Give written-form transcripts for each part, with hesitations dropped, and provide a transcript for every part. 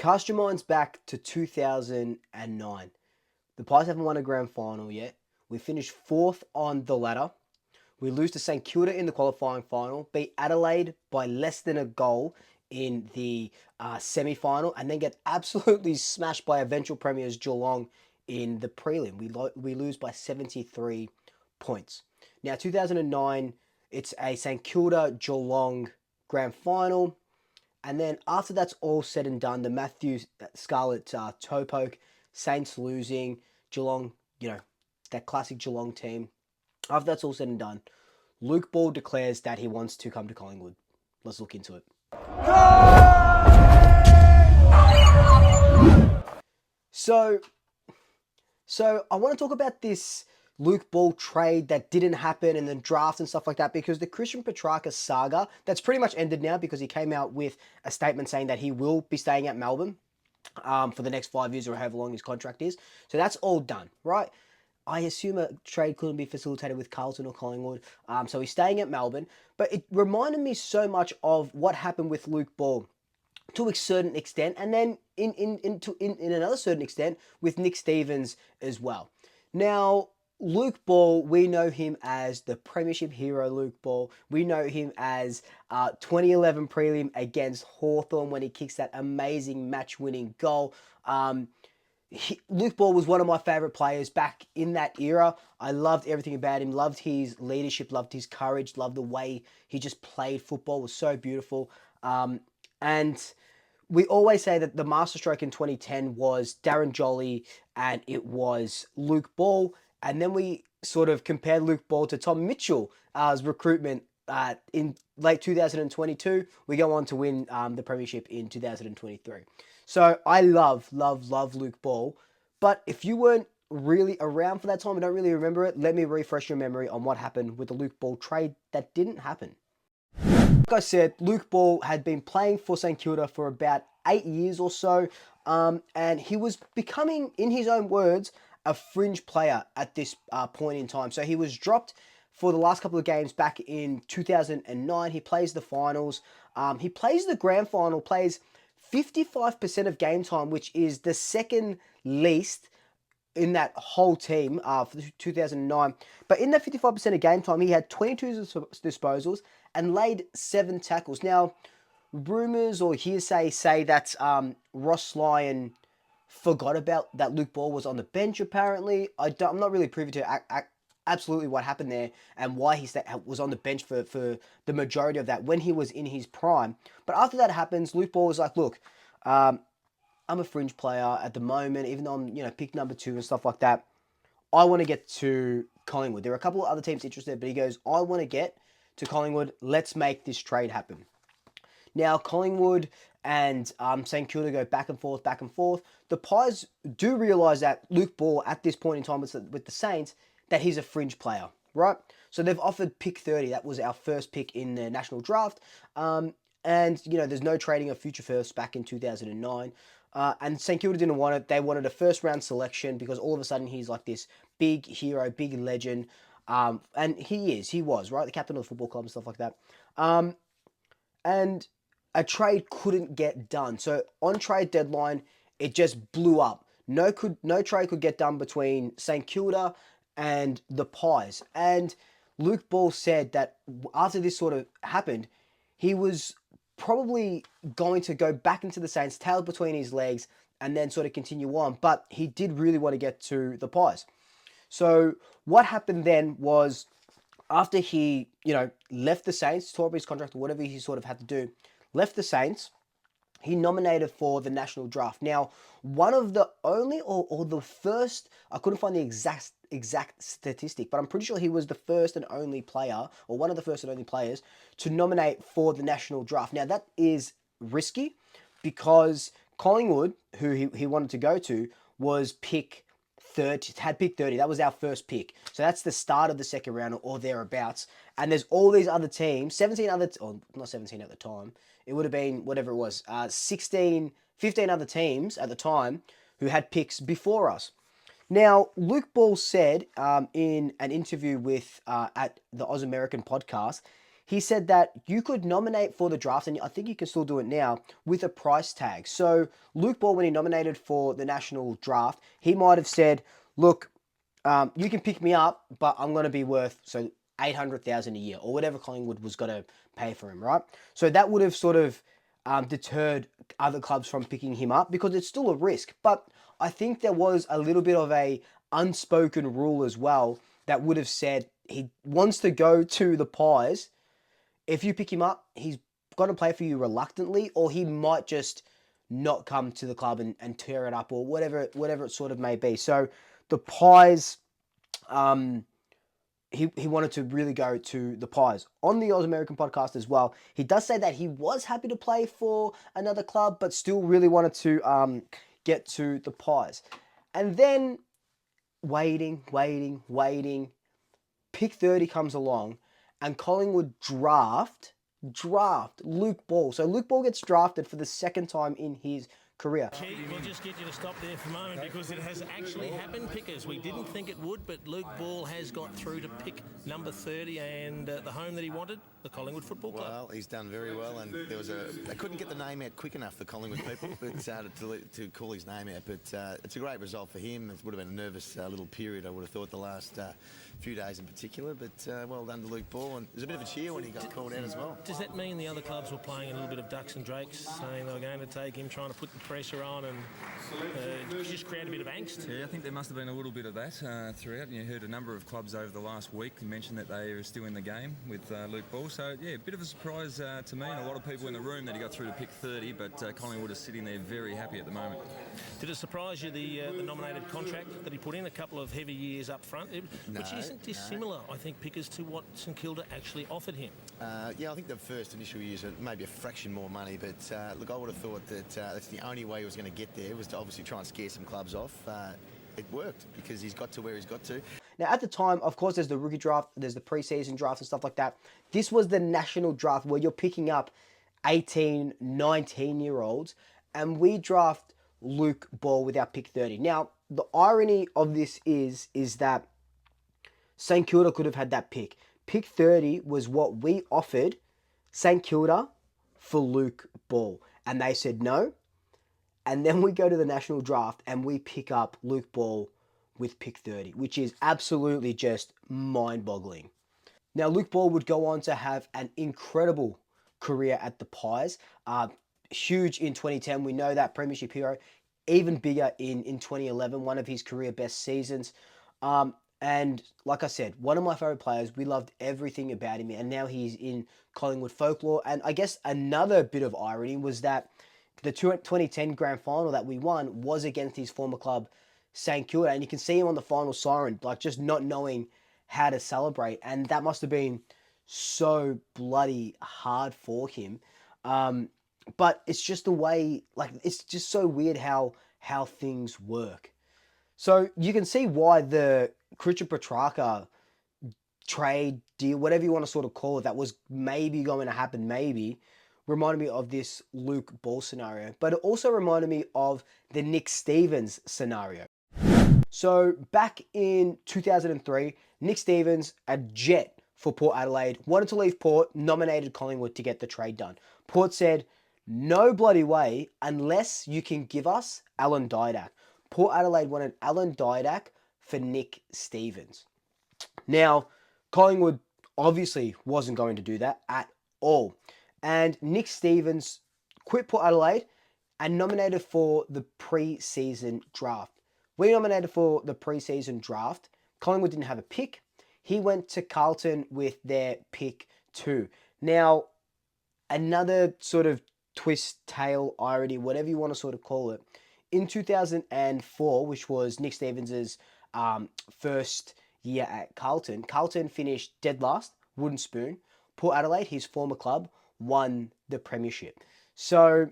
Cast your minds back to 2009. The Pies haven't won a grand final yet. We finished fourth on the ladder. We lose to St Kilda in the qualifying final, beat Adelaide by less than a goal in the semi-final, and then get absolutely smashed by eventual premiers Geelong in the prelim. We lose by 73 points. Now, 2009, it's a St Kilda Geelong grand final. And then after that's all said and done, the Matthew Scarlett toe poke, Saints losing, Geelong, that classic Geelong team. After that's all said and done, Luke Ball declares that he wants to come to Collingwood. Let's look into it. So I want to talk about this Luke Ball trade that didn't happen and then draft and stuff like that, because the Christian Petracca saga, that's pretty much ended now, because he came out with a statement saying that he will be staying at Melbourne for the next 5 years or however long his contract is. So that's all done, right? I assume a trade couldn't be facilitated with Carlton or Collingwood. So he's staying at Melbourne. But it reminded me so much of what happened with Luke Ball to a certain extent, and then in another certain extent with Nick Stevens as well. Now, Luke Ball, we know him as the Premiership hero, Luke Ball. We know him as 2011 prelim against Hawthorn when he kicks that amazing match-winning goal. Luke Ball was one of my favourite players back in that era. I loved everything about him, loved his leadership, loved his courage, loved the way he just played football. It was so beautiful. And we always say that the masterstroke in 2010 was Darren Jolly and it was Luke Ball. And then we sort of compared Luke Ball to Tom Mitchell's recruitment in late 2022. We go on to win the premiership in 2023. So I love Luke Ball. But if you weren't really around for that time and don't really remember it, let me refresh your memory on what happened with the Luke Ball trade that didn't happen. Like I said, Luke Ball had been playing for St Kilda for about 8 years or so, and he was becoming, in his own words, a fringe player at this point in time. So he was dropped for the last couple of games back in 2009. He plays the finals. He plays the grand final, plays 55% of game time, which is the second least in that whole team for 2009. But in that 55% of game time, he had 22 disposals and laid 7 tackles. Now, rumours or hearsay say that Ross Lyon forgot about that Luke Ball was on the bench, apparently. I'm not really privy to absolutely what happened there and why he was on the bench for the majority of that when he was in his prime. But after that happens, Luke Ball was like, look, I'm a fringe player at the moment, even though I'm, pick number 2 and stuff like that. I want to get to Collingwood. There are a couple of other teams interested, but he goes, I want to get to Collingwood. Let's make this trade happen. Now, Collingwood and St Kilda go back and forth, back and forth. The Pies do realise that Luke Ball, at this point in time with the Saints, that he's a fringe player, right? So they've offered pick 30. That was our first pick in the national draft. And, there's no trading of future firsts back in 2009. And St Kilda didn't want it. They wanted a first-round selection because all of a sudden he's like this big hero, big legend. And he was, right? The captain of the football club and stuff like that. And a trade couldn't get done. So on trade deadline, it just blew up. No trade could get done between St Kilda and the Pies. And Luke Ball said that after this sort of happened, he was probably going to go back into the Saints, tail between his legs, and then sort of continue on. But he did really want to get to the Pies. So what happened then was, after he, left the Saints, tore up his contract or whatever he sort of had to do, left the Saints, he nominated for the national draft. Now, one of the only or the first, I couldn't find the exact statistic, but I'm pretty sure he was the first and only player, or one of the first and only players, to nominate for the national draft. Now, that is risky because Collingwood, who he wanted to go to, was pick 30, had pick 30. That was our first pick. So that's the start of the second round or thereabouts. And there's all these other teams, 17 other, or not 17 at the time, it would have been whatever it was, 15 other teams at the time who had picks before us. Now, Luke Ball said in an interview with at the Oz American podcast, he said that you could nominate for the draft, and I think you can still do it now, with a price tag. So Luke Ball, when he nominated for the national draft, he might have said, look, you can pick me up, but I'm going to be worth 800,000 a year, or whatever Collingwood was going to pay for him, right? So that would have sort of deterred other clubs from picking him up, because it's still a risk. But I think there was a little bit of a unspoken rule as well that would have said he wants to go to the Pies. If you pick him up, he's going to play for you reluctantly, or he might just not come to the club and tear it up, or whatever it sort of may be. So the Pies, he wanted to really go to the Pies. On the Oz American podcast as well, he does say that he was happy to play for another club, but still really wanted to get to the Pies. And then waiting. Pick 30 comes along, and Collingwood draft Luke Ball. So Luke Ball gets drafted for the second time in his career. Chief, we'll just get you to stop there for a moment, because it has actually happened, Pickers. We didn't think it would, but Luke Ball has got through to pick number 30 and the home that he wanted, the Collingwood Football Club. Well, he's done very well, and they couldn't get the name out quick enough, the Collingwood people, but, to call his name out. But it's a great result for him. It would have been a nervous little period, I would have thought, the last few days in particular. But well done to Luke Ball, and there's a bit of a cheer when he got called out as well. Does that mean the other clubs were playing a little bit of ducks and drakes, saying they were going to take him, trying to put the pressure on, and just create a bit of angst? Yeah, I think there must have been a little bit of that throughout. And you heard a number of clubs over the last week mention that they are still in the game with Luke Ball. So, yeah, a bit of a surprise to me and a lot of people in the room that he got through to pick 30, but Collingwood is sitting there very happy at the moment. Did it surprise you, the nominated contract that he put in, a couple of heavy years up front, which isn't dissimilar, I think, Pickers, to what St Kilda actually offered him? Yeah, I think the first initial years are maybe a fraction more money, but look, I would have thought that that's the only way he was going to get there, was to obviously try and scare some clubs off. It worked, because he's got to where he's got to. Now, at the time, of course, there's the rookie draft, there's the preseason draft and stuff like that. This was the national draft, where you're picking up 18, 19-year-olds, and we draft Luke Ball with our pick 30. Now, the irony of this is that St Kilda could have had that pick. Pick 30 was what we offered St Kilda for Luke Ball, and they said no. And then we go to the national draft and we pick up Luke Ball with pick 30, which is absolutely just mind-boggling. Now, Luke Ball would go on to have an incredible career at the Pies. Huge in 2010, we know that, premiership hero. Even bigger in 2011, one of his career best seasons. And like I said, one of my favourite players. We loved everything about him, and now he's in Collingwood folklore. And I guess another bit of irony was that the 2010 grand final that we won was against his former club, St Kilda, and you can see him on the final siren, like just not knowing how to celebrate, and that must have been so bloody hard for him. But it's just the way, like, it's just so weird how things work. So you can see why the Christian Petracca trade deal, whatever you want to sort of call it, that was maybe going to happen, reminded me of this Luke Ball scenario. But it also reminded me of the Nick Stevens scenario. So back in 2003, Nick Stevens, a jet for Port Adelaide, wanted to leave Port, nominated Collingwood to get the trade done. Port said, no bloody way, unless you can give us Alan Didak. Port Adelaide wanted Alan Didak for Nick Stevens. Now, Collingwood obviously wasn't going to do that at all. And Nick Stevens quit Port Adelaide and nominated for the pre-season draft. We nominated for the pre-season draft. Collingwood didn't have a pick. He went to Carlton with their pick 2. Now, another sort of twist, tail, irony, whatever you want to sort of call it. In 2004, which was Nick Stevens' first year at Carlton, Carlton finished dead last, wooden spoon. Port Adelaide, his former club, won the premiership. So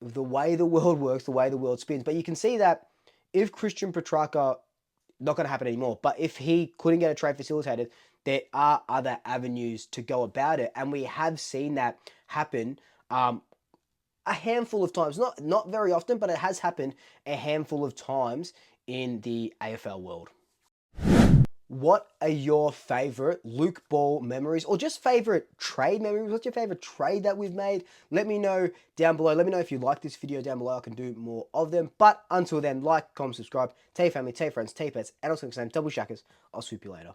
the way the world works, the way the world spins. But you can see that if Christian Petracca, not going to happen anymore, but if he couldn't get a trade facilitated, there are other avenues to go about it. And we have seen that happen a handful of times. Not very often, but it has happened a handful of times in the AFL world. what are your favorite Luke Ball memories, or just favorite trade memories? What's your favorite trade that we've made? Let me know down below. Let me know if you like this video down below. I can do more of them. But until then, like, comment, subscribe, tell your family, tell your friends, tell your pets, and also the same double shackers. I'll swoop you later.